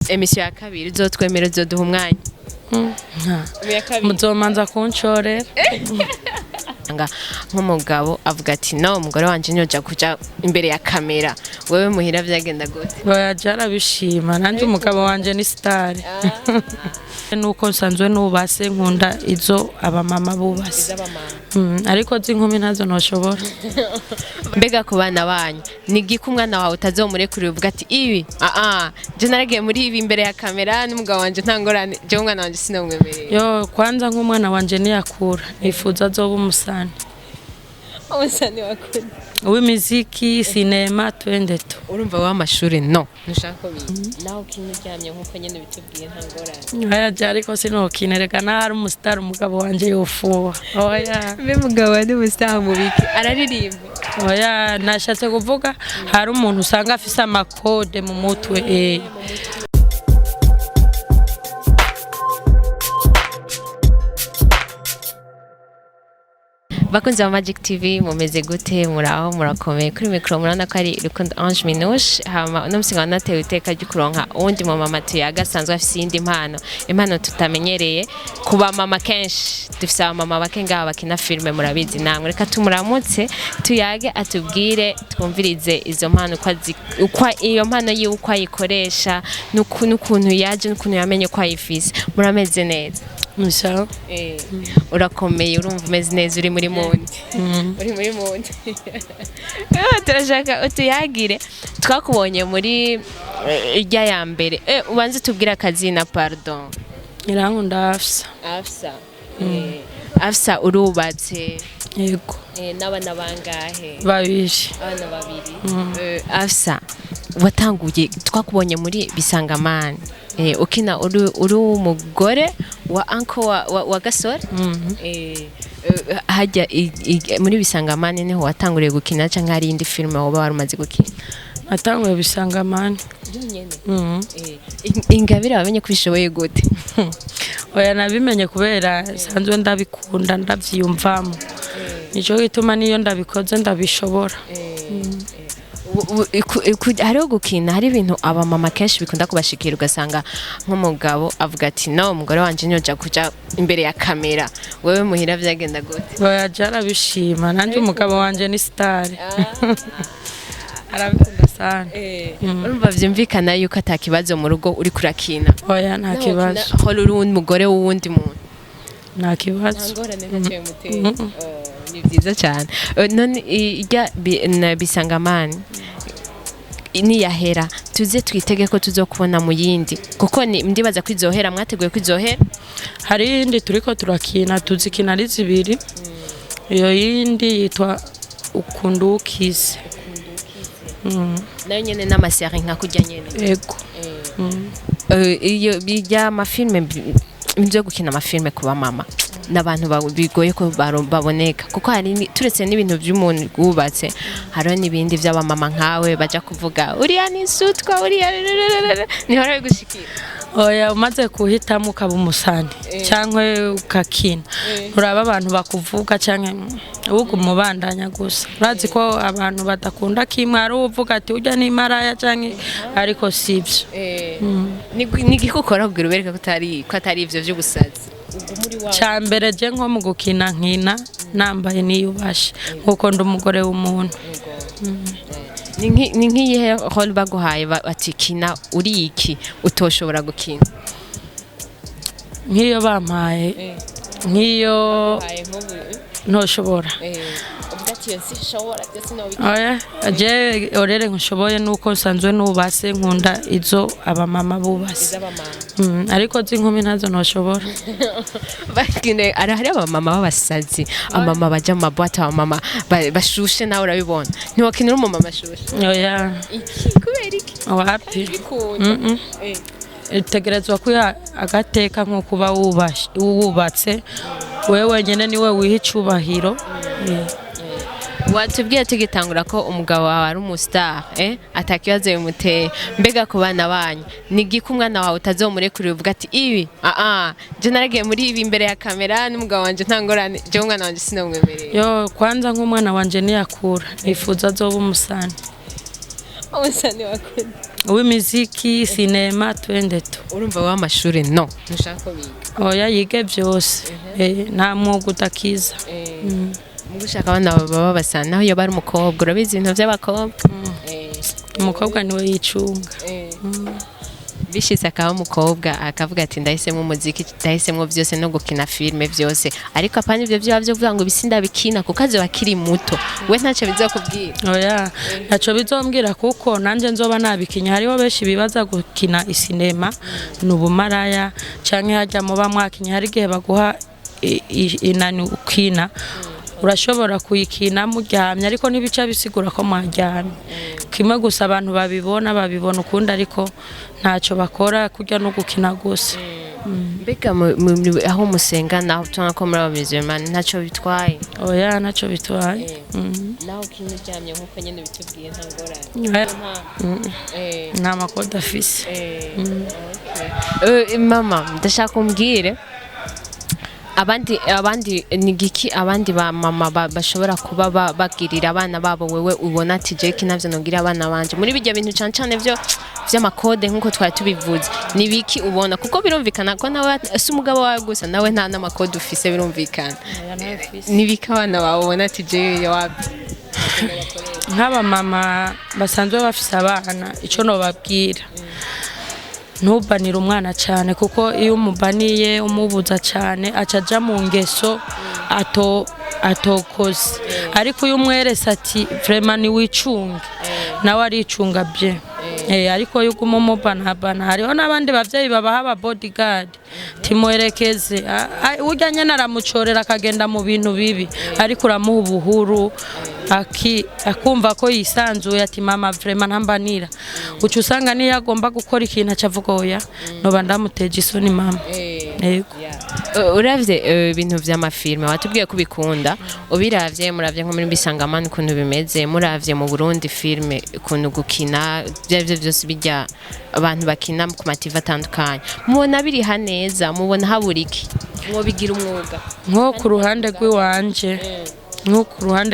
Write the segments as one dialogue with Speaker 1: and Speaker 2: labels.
Speaker 1: emission ya kabiri uzotwemera uzoduha umwanya
Speaker 2: muzomanza kunshorera
Speaker 1: nk'umugabo avuga ati no umugore wanje nyoja kuja imbere ya kamera wewe muhira vyagenda gute
Speaker 2: bayaje arabishima nanje umugabo wanje ni star nuko nsanzwe nubase nkunda izo abamama bubase ariko zinkumi ntazo noshobora
Speaker 1: mbega ku bana banyu nigika umwana wawe utazomurekurira uvuga ati ibi je naragiye muri ibi imbere ya kamera n'umugabo wanje ntangorane je umwana wanje sinomwemereye
Speaker 2: yo kwanza nk'umwana wanje niyakura nifuza azoba umusani
Speaker 1: wakunda
Speaker 2: w'imiziki sinema twende tu
Speaker 1: urumva w'amashuri no nushaka biyi naho kinyuryamye nkuko nyene bitubwiye ntangorane
Speaker 2: aya je ariko sinokinereka nahari umustar umugabo wanje yofuha oya
Speaker 1: mbe mugabo wari umustar mubiki araririmba
Speaker 2: oya nashatse kuvuga hari umuntu usanga afise amakode mu mutwe
Speaker 1: bakunze wa Magic TV mumeze gute muraho murakomeye kuri micro murana ko ari Rukundo Ange Minouche hama no musinga natewe iteka ry'ukuronka uwundi mu mama tuyagasanzwe afise indi impano tutamenyereye kuba mama kenshi dufise abamama bakenga bakina filme murabizi namwe reka tumuramutse tuyage atubwire twumvirize izo mpano uko iyo mpano yi uko ayikoresha n'ukuntu yaje n'ukuntu yamenye ko ayifise murameze neza
Speaker 2: Musha
Speaker 1: urakomeye urumva umeze neza uri muri mundi uri muri mundi turashaka utuyagire twakubonye muri irya ya mbere ubanze tubwira akazina pardon
Speaker 2: irankunda
Speaker 1: Afsa urubatse
Speaker 2: yego
Speaker 1: n'abana bangahe
Speaker 2: abana
Speaker 1: babiri Afsa watanguye twakubonye muri BISANGAMAN ukina uri umugore wa uncle wa Gasore hajya muri BISANGAMAN niho watanguriye gukina canke hari indi filme woba warumaze gukina
Speaker 2: atanguye BISANGAMAN
Speaker 1: ingabire wamenye kubishoboye gute
Speaker 2: oya nabimenye kubera sanzwe ndabikunda ndavyiyumvamo nico gituma niyo ndabikoze ndabishobora hariho gukina hari ibintu abamama kenshi bikunda kubashikira ugasanga nk'umugabo avuga ati no umugore wanje nyoja kuja imbere ya kamera wewe muhira vyagenda gute bayaje arabishima nanje umugabo wanje ni star arabikunda sana
Speaker 1: urumva vyumvikana yuko atakibazo mu rugo uri kurakina
Speaker 2: oya nta kibazo
Speaker 1: holo uri umugore w'uwundi muntu
Speaker 2: nta kibazo
Speaker 1: ntangorane ntacyo muteye ni byiza cyane none ijya BISANGAMAN ni yahera tuze twitege ko tuzokubona mu yindi kuko ndibaza ko izohera mwateguye ko izohera
Speaker 2: hari yindi turiko turakina tuzikina ari zibiri iyo yindi yitwa ukundukize
Speaker 1: nayo nyene n'amaseri nka kujya nyene
Speaker 2: yego
Speaker 1: iyo bijya amafilme byo gukina amafilme kuba mama n'abantu bigoye ko baboneka kuko hari turetse n'ibintu by'umuntu gubatse haro n'ibindi by'abamama nkawe baja kuvuga uriya ni sutwa uriya ni hora gushikira
Speaker 2: oya umaze kuhitamo ukaba umusani cyangwa ukakina uraba abantu bakuvuga cyangwa ubuga umubandanya gusa urazi ko abantu badakunda kimwe ari uvuga ati ujya n'imaraya cyangwa ariko sibyo
Speaker 1: ni gikukora kugira ubereka ko atari ivyo by'ubusazi
Speaker 2: cyambere je nko mu gukina nkina nambaye niyubashe nkuko ndi umugore w'umuntu
Speaker 1: ni nk'iyihe role baguhaye batikina uri iki utoshobora gukina
Speaker 2: nk'iyo bampaye nk'iyo ntoshobora oya je orere nkushoboye nuko nsanzwe nubase nkunda izo abamama bubase ariko zinkumi ntazo ntoshobora
Speaker 1: bakine hari abamama b'abasazi amama baja mu mabwate abamama bashushe nawe urabibona ntiwakinira umumama ashushe
Speaker 2: oya
Speaker 1: kubera iki
Speaker 2: wapi tegerezwa kuya agateka nko kuba wubatse wewe nyene niwe wiha icubahiro
Speaker 1: watubwiye tugitangura ko umugabo wawe ari umustar atakibazo bimuteye mbega ku bana banyu nigika umwana wawe utazomurekurira uvuga ati ibi je naragiye muri ibi imbere ya kamera n'umugabo wanje ntangorane je umwana wanje sinomwemereye
Speaker 2: yo kwanza nk'umwana wanje niyakura nifuza azoba umusani
Speaker 1: umusani wakunda
Speaker 2: uw'imiziki sinema twende tu.
Speaker 1: urumva wa mashuri no ntushaka ko biga
Speaker 2: Oya yige byose nta mwuga utakiza.
Speaker 1: mugushaka abana baba basa naho iyo bari umukobwa urabizi ibintu by'abakobwa
Speaker 2: Umukobwa niwe yicunga.
Speaker 1: bishitse akaba umukobwa akavuga ati ndahisemo umuziki ndahisemo byose no gukina filme byose ariko apana ibyo byo kuvuga ngo bisinda bikina kuko aze bakiri muto we ntacyo bizakubwira.
Speaker 2: Oya ntacyo bizombwira kuko nanje nzoba nabikinya hariho benshi bibaza gukina isinema nubumaraya canke hajya muba mwakinya hari gihe baguha inani ukina urashobora kuyikina muryamye ariko ntibica bisigura ko mwaryamye kimwe gusa abantu babibona ukundi ariko ntacyo bakora kurya no gukina gusa.
Speaker 1: mbega aho musenga naho tubona ko muri abamizirima ntacyo bitwaye.
Speaker 2: Oya ntacyo bitwaye.
Speaker 1: naho ukina uryamye nk'uko nyine bitubwiye nta ngorane
Speaker 2: nta makode afise.
Speaker 1: mama ndashaka umbwire abandi nigiki abandi ba mama bashobora kuba bagirira abana babo wewe ubona ati Jake navyo nogira abana banje muri bijya bintu cancane vyo vy'amakode nkuko twari tubivuze nibiki ubona kuko birumvikana ko nawe si umugabo wawe gusa nawe nta n'amakode ufise birumvikana nibiki abana bawe ubona ati Jake wapi
Speaker 2: nk'aba mama basanzwe bafise abana ico no babwira ntubanira umwana cyane kuko iyo umubaniye umubuza cyane acaja mu ngeso atokoze ariko iyo umwerese ati vraiment ni wicunge nawe aricunga bye ariko yuko umubana hariho n'abandi bavyeyi babaha aba bodyguard timwerekeze urya nyene aramucorera akagenda mu bintu bibi ariko uramuha ubuhuru akumva ko yisanzuye ati mama vraiment ntambanira uca usanga niyo agomba gukora ikintu acavuga oya noba ndamuteje isoni mama. Yego
Speaker 1: uravye ibintu vy'amafilme watubwiye kubikunda ubiravye muravye nko muri BISANGAMAN ukuntu bimeze muravye mu Burundi filme ukuntu gukina byavyo byose bijya abantu bakina ku mativa atandukanye mubona biri haneza mubona haburiki mwo bigira umwuga
Speaker 2: nko ku ruhande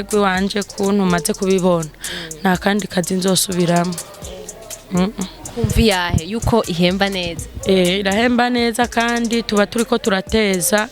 Speaker 2: rw'iwanje kuntu maze kubibona nta kandi kazi nzosubiramo.
Speaker 1: kumva yahe yuko ihemba neza
Speaker 2: irahemba neza kandi tuba turiko turateza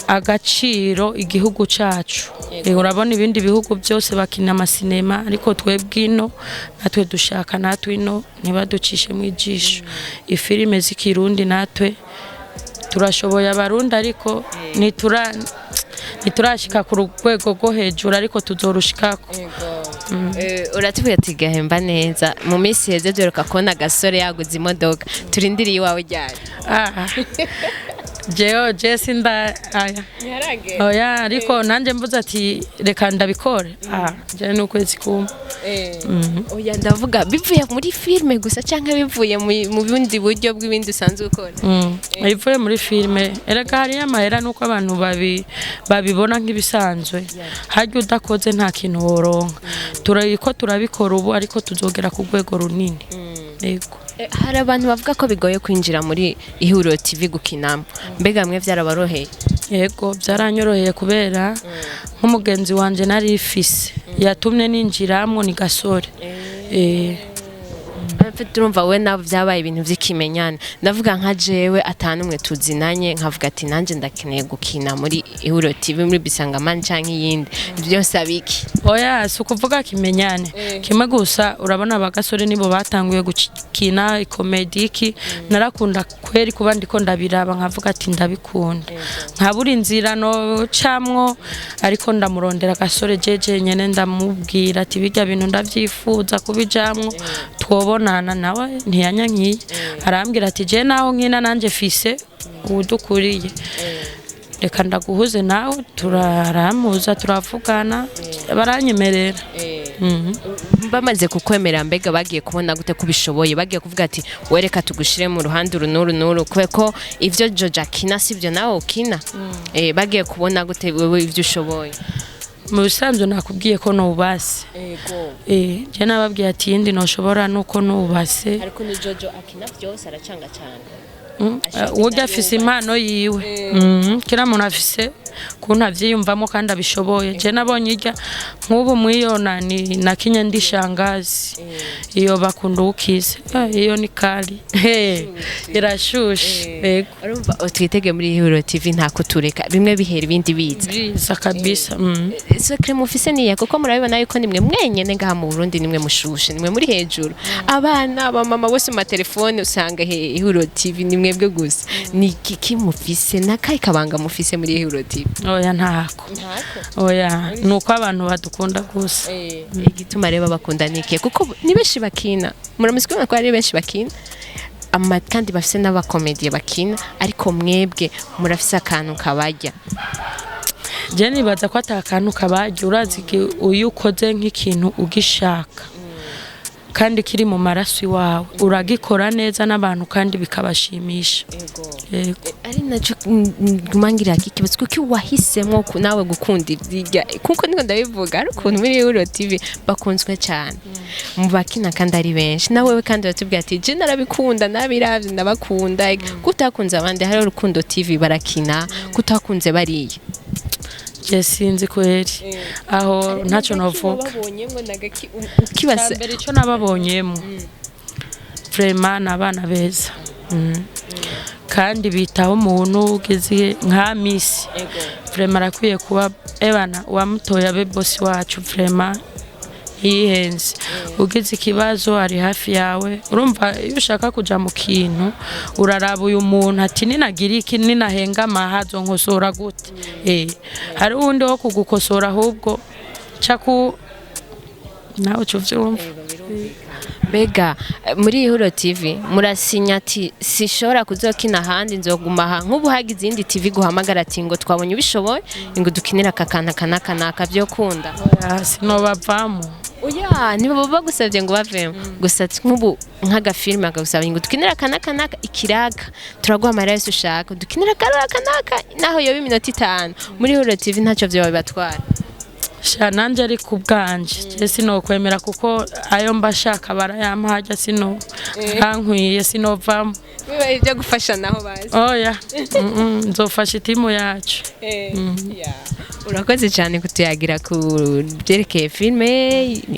Speaker 2: agaciro igihugu cacu. Urabona ibindi bihugu byose bakina amasinema ariko twebwe ino natwe dushaka natwe ino ntibaducishe mu ijisho ifilime z'ikirundi natwe turashoboye abarundi ariko niturashika ku rwego rwo hejuru ariko tuzorushikako.
Speaker 1: uratubwira ati gahemba neza mu minsi heze duheruka kubona gasore yaguze imodoka turindiriye iwawe ryari. Jesse nda oya ariko nanje mvuze ati reka ndabikore je n'ukwezi kumwe. Oya ndavuga bivuye muri filme gusa canke bivuye mu bindi buryo bw'ibindi usanzwe ukora.
Speaker 2: Bivuye muri filme erega hari amahera nuko abantu babibona nk'ibisanzwe haryo udakoze nta kintu woronka turabikora ubu ariko tuzogera ku rwego runini. Yego
Speaker 1: hari abantu bavuga ko bigoye kwinjira muri ihuriro TV gukinamo mbega mwe vyarabaroheye.
Speaker 2: Yego byaranyoroheye kubera nk'umugenzi wanje nari ifise yatumye ninjiramwo ni gasore.
Speaker 1: turumva we nabo byabaye ibintu vy'ikimenyane ndavuga nka jewe atanumwe tuzinanye nkavuga ati nanje ndakeneye gukina muri ihuriro TV muri BISANGAMAN canke yindi byose abiki.
Speaker 2: Oya sukuvuga kimenyane kimwe gusa urabona abagasore nibo batanguye gukina ikomediki narakunda kweri kuba ndiko ndabiraba nkavuga ati ndabikunda nkabura inzira no camwo ariko ndamurondera gasore jeje nyene ndamubwira ati bijya bintu ndavyifuza kubijamwo twobonana nawe ntiyanyankiye arambwira ati je naho nkina nanje fise udukuriye reka ndaguhuze nawe turaramuza turavugana baranyemerera.
Speaker 1: Bamaze kukwemera mbega bagiye kubona gute kubishoboye bagiye kuvuga ati wereka tugushire mu ruhande runuru kweko ivyo Joja kina sivyo nawe ukina bagiye kubona gute wewe ivyo ushoboye.
Speaker 2: Mu bisanzwe nakubwiye ko nubase je nababwiye ati yindi noshobora nuko nubase
Speaker 1: ariko ni Jojo akina byose aracanga cyane
Speaker 2: urya afise impano yiwe kira muntu afise kuntu avyiyumvamo kandi abishoboye je nabonye irya nk'ubu mwiyona ni nakinye ndi shangazi iyo bakunda ukize iyo ni kali irashushe yego
Speaker 1: urumva twitege muri Ihuriro TV nta kutureka bimwe bihera ibindi biza
Speaker 2: kabisa
Speaker 1: secret mufise niya kuko murabibona yuko nimwe mwenyene ngaha mu Burundi nimwe mushushe nimwe muri hejuru abana ba mama bose mu telefone usanga Ihuriro TV nimwe bwe gusa ni kiki mufise nakaye kabanga mufise muri Ihuriro TV
Speaker 2: oya ntako oya nuko abantu badukunda gusa
Speaker 1: igituma reba bakunda nike kuko ni benshi bakina muramusikona ko ari benshi bakina kandi bafise n'abakomediye bakina ariko mwebwe murafise akantu kabajya
Speaker 2: je nibaza ko atakantu kabajya urazi uyu ukoze nk'ikintu ugishaka kandi kiri mu maraso iwawe uragikora neza n'abantu kandi bikabashimisha
Speaker 1: yego ari naco gumangira kikibazo kuko wahisemo nawe gukunda irya kuko niko ndabivuga ari ukuntu muri Ihuriro TV bakunzwe cyane mu bakina kandi ari benshi nawe kandi batubwira ati je narabikunda nabiravye ndabakunda kutakunze abandi hari urukundo TV barakina kutakunze bariye
Speaker 2: sinzi kweri aho ntacyo novuga
Speaker 1: ukibase
Speaker 2: mbere icyo nababonyemo vraiment abana beza kandi bitaho umuntu ugeze nka Miss vraiment arakwiye kuba ebana wamutoya be boss wacu vraiment yihenze ugize ikibazo ari hafi yawe urumva iyo ushaka kuja mu kintu uraraba uyu muntu ati ninagira iki ninahenga mahazo nkosora gute hari undi wo kugukosora ahubwo caku nawe cyuvyumva
Speaker 1: Bega muri Ihuriro TV murasinya ati sishobora kuzokina handi nzoguma aha nk'ubu hagize indi TV guhamagara ati ngo twabonye ubishoboye ngo dukinira akakana kanaka byo kunda
Speaker 2: sinobavamo
Speaker 1: oya nibo baba gusabye ngo bavemo gusa nk'ubu nk'agafilme akagusabye ngo dukinira kanaka ikiraga turaguha amarayesi ushaka dukinira kanaka naho yoba iminota 5 muri Ihuriro TV ntacyo byo babatwara
Speaker 2: nanje ari kubwanje sinokwemera kuko ayo mbashaka barayampaje kankwiye sinovamo
Speaker 1: biba ibyo gufasha naho bazi
Speaker 2: oya nzofasha itimu yacu
Speaker 1: urakoze cyane kutuyagira ku byerekeye filme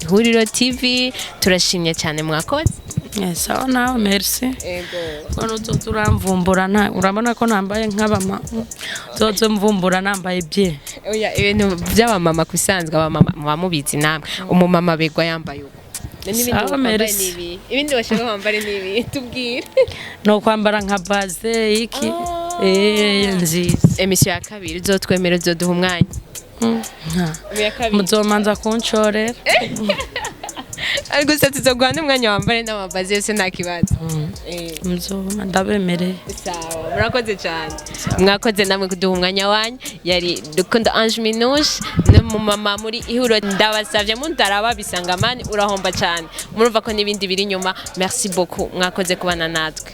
Speaker 1: Ihuriro TV turashimye cyane mwakoze
Speaker 2: sawa nawe merci kono turamvumbura urabona ko nambaye nk'abama zozo mvumbura nambaye bye
Speaker 1: oya ibintu by'abamama kusanzwe abamama mubizi namwe umumama begwa yambaye uko ibindi bashaka kwambara nibi tubwire
Speaker 2: no kwambara nka base iki nziza
Speaker 1: emission ya kabiri uzotwemera uzoduha umwanya
Speaker 2: muzomanza kunshorera
Speaker 1: ariko se tuzoguha n'umwanya wambare n'amabazi yose nta kibazo
Speaker 2: muzoma ndabemereye
Speaker 1: sawa murakoze cyane mwakoze namwe kuduha umwanya wanyu yari Rukundo Ange Minouche n'umumama muri Ihuriro ndabasavye mundaraba bisangamani urahomba cyane murumva ko nibindi biri nyuma merci beaucoup mwakoze kubana natwe